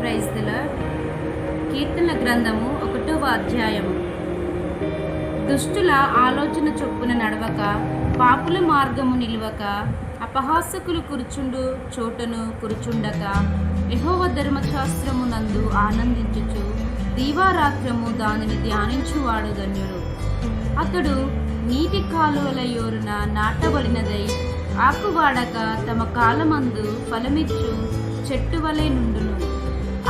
Praise the lord. కీర్తన గ్రంథము 1వ అధ్యాయము. దుష్టుల ఆలోచన చొప్పున నడవక, పాపుల మార్గము నిలువక, అపహాసకులు కూర్చుండు చోటను కూర్చుండక, యెహోవా ధర్మశాస్త్రము నందు ఆనందించుచు దీవారాత్రము దానిని ధ్యానించువాడు ధన్యుడు. అతడు నీటి కాలువల యోరున నాటబడినదై ఆకువాడక తమ కాలమందు ఫలమిచ్చు చెట్టు వలె నుండును.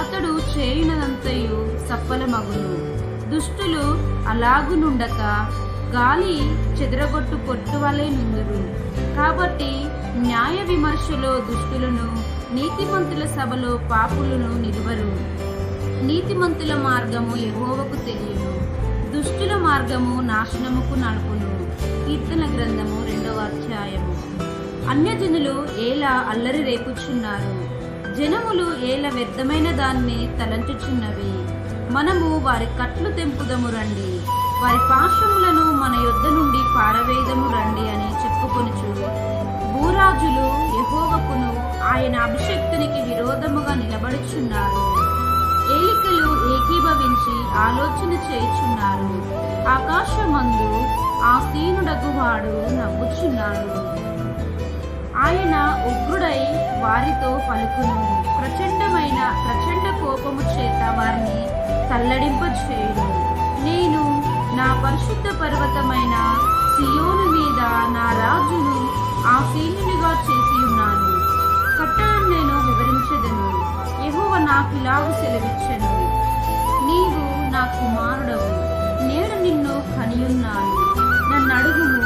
అతడు చేయునదంతయు సఫలమగును. దుష్టులు అలాగునుండక గాలి చెదరగొట్టు పొట్టు వలె నుందురు. కాబట్టి న్యాయ విమర్శలో దుష్టులను, నీతిమంతుల సభలో పాపులను నిలువరు. నీతిమంతుల మార్గము యెహోవాకు తెలియను, దుష్టుల మార్గము నాశనముకు నడుపును. కీర్తన గ్రంథము 2వ అధ్యాయము. అన్యజనులు ఏలా అల్లరి రేపుచున్నారు, జనములు ఏల వ్యర్థమైన దాన్ని తలంచుచున్నవి. మనము వారి కట్లు తెంపుదము రండి, వారి పాశములను మన యొద్ద నుండి పారవేదము రండి అని చెప్పుకొనుచు భూరాజులు యెహోవాకును ఆయన అభిషక్తునికి విరోధముగా నిలబడుచున్నారు. ఏలికలు ఏకీభవించి ఆలోచన చేయుచున్నారు. ఆకాశమందు ఆసీనుడగువాడు నవ్వుచున్నాడు. ఆయన ఉగ్రుడై వారితో పలుకును. ప్రచండ కోపము చేత వారిని తల్లడింపచేయును. నేను నా పరిశుద్ధ పర్వతమైన సియోను మీద నా రాజును ఆసీనునిగా చేసి ఉన్నాను. కట్టడను నేను వివరించెదను. యెహోవా నాకిలాగు సెలవిచ్చెను, నీవు నా కుమారుడవు, నేను నిన్ను కనియున్నాను. నన్నడుగుము,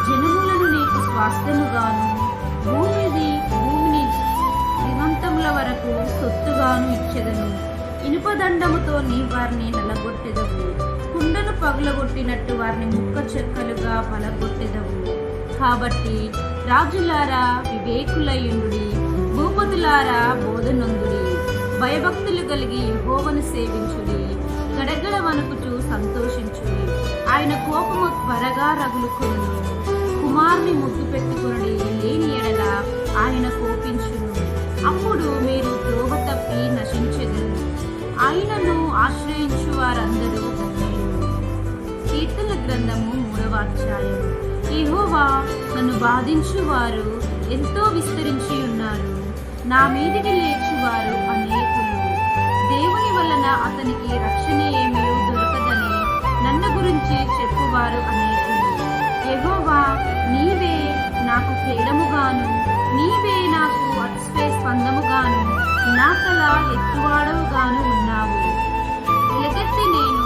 జనములను నీకు స్వాస్థ్యముగాను, భూమిని దిగంతముల వరకు సొత్తుగాను ఇచ్చెదను. ఇనుపదండముతో నీ వారిని నలగొట్టెదవు, కుండను పగులగొట్టినట్టు వారిని ముక్క చెక్కలుగా పలగొట్టెదవు. కాబట్టి రాజులారా వివేకులయుండుడి, భూపతులారా బోధనొందుడి. భయభక్తులు కలిగి యెహోవాను సేవించుడి, గడగడ వణుకుచూ సంతోషించుడి. ఆయన కోపము త్వరగా రగులుకొనును. కుమారుని ముద్దు పెట్టుకొనుడి, లేని ఎడల ఆయన కోపించును. అప్పుడు మీరు త్రోవ తప్పి నశించెదరు. ఆయనను ఆశ్రయించు వారందరూ ధన్యులు. కీర్తన గ్రంథము 3వ అధ్యాయం. యెహోవా నన్ను బాధించువారు ఎంతో విస్తరించి ఉన్నారు. నా మీదికి లేచువారు అనేకులు. దేవుని వలన అతనికి రక్షణ ఏమీ దొరకదని నన్ను గురించి చెప్పువారు అనేకులు. యెహోవా, నీవే నాకు కేడముగాను, నీవే నాకు అతిశయ స్పందముగాను, నా తల ఎత్తువాడవుగాను ఉన్నావు. ఎలగెత్తి నేను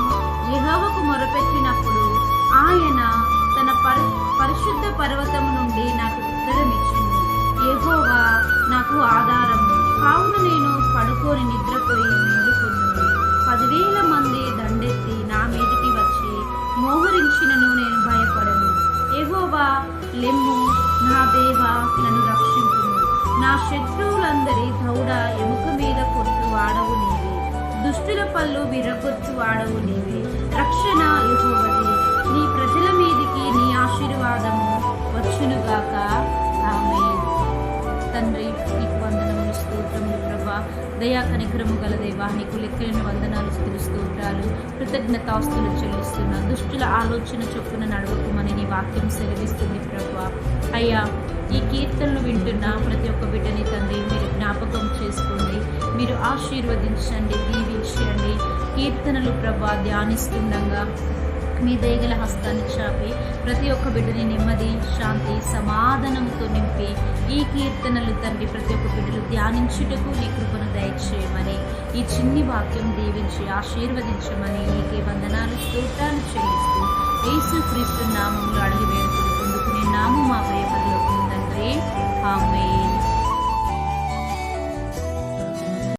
యెహోవాకు మొరపెట్టినప్పుడు ఆయన తన పరిశుద్ధ పర్వతము నుండి నాకు ఉత్తరమిచ్చును. యెహోవా నాకు ఆధారము, కావున నేను పడుకొని నిద్రపోయి మేలుకొందును. 10,000 మంది దండెత్తి నా మీదికి వచ్చి మోహరించినను నేను భయపడను. యెహోవా, లెమ్ము, నా దేవా, నన్ను రక్షించుము. నా శత్రువులందరి దౌడ ఎముక మీద కొట్టు వాడవు నీవే, దుష్టుల పళ్ళు విరగొచ్చు వాడవు నీవే. రక్షణ యెహోవాది, నీ ప్రజల మీదికి నీ ఆశీర్వాదము వచ్చునుగాక. ఆమేన్. తండ్రి, నీకు వందనములు, స్తోత్రములు ప్రభా. దయా కనికరము గల దేవా, నీకు లెక్కలేని వందనాలు, స్తుతులు, స్తోత్రాలు, కృతజ్ఞతాస్తులు చెల్లిస్తున్నా. దుష్టుల ఆలోచన చొప్పున నడవకుమని నీ వాక్యం సెలవిస్తుంది ప్రభా. అయ్యా, ఈ కీర్తనలు వింటున్న ప్రతి ఒక్క బిడ్డని తండ్రి మీరు జ్ఞాపకం చేసుకోండి, మీరు ఆశీర్వదించండి, దీవించండి. కీర్తనలు ప్రభా ధ్యానిస్తుండగా మీ దయగల హస్తాన్ని చాపి ప్రతి ఒక్క బిడ్డని నెమ్మది, శాంతి, సమాధానంతో నింపి ఈ కీర్తనలు తండ్రి ప్రతి ఒక్క బిడ్డలు ధ్యానించుటకు నీ కృపను దయచేయమని, ఈ చిన్ని వాక్యం దీవించి ఆశీర్వదించమని నీకే వందనాలు, స్తోత్రాలు చెల్లిస్తూ యేసుక్రీస్తు నామమున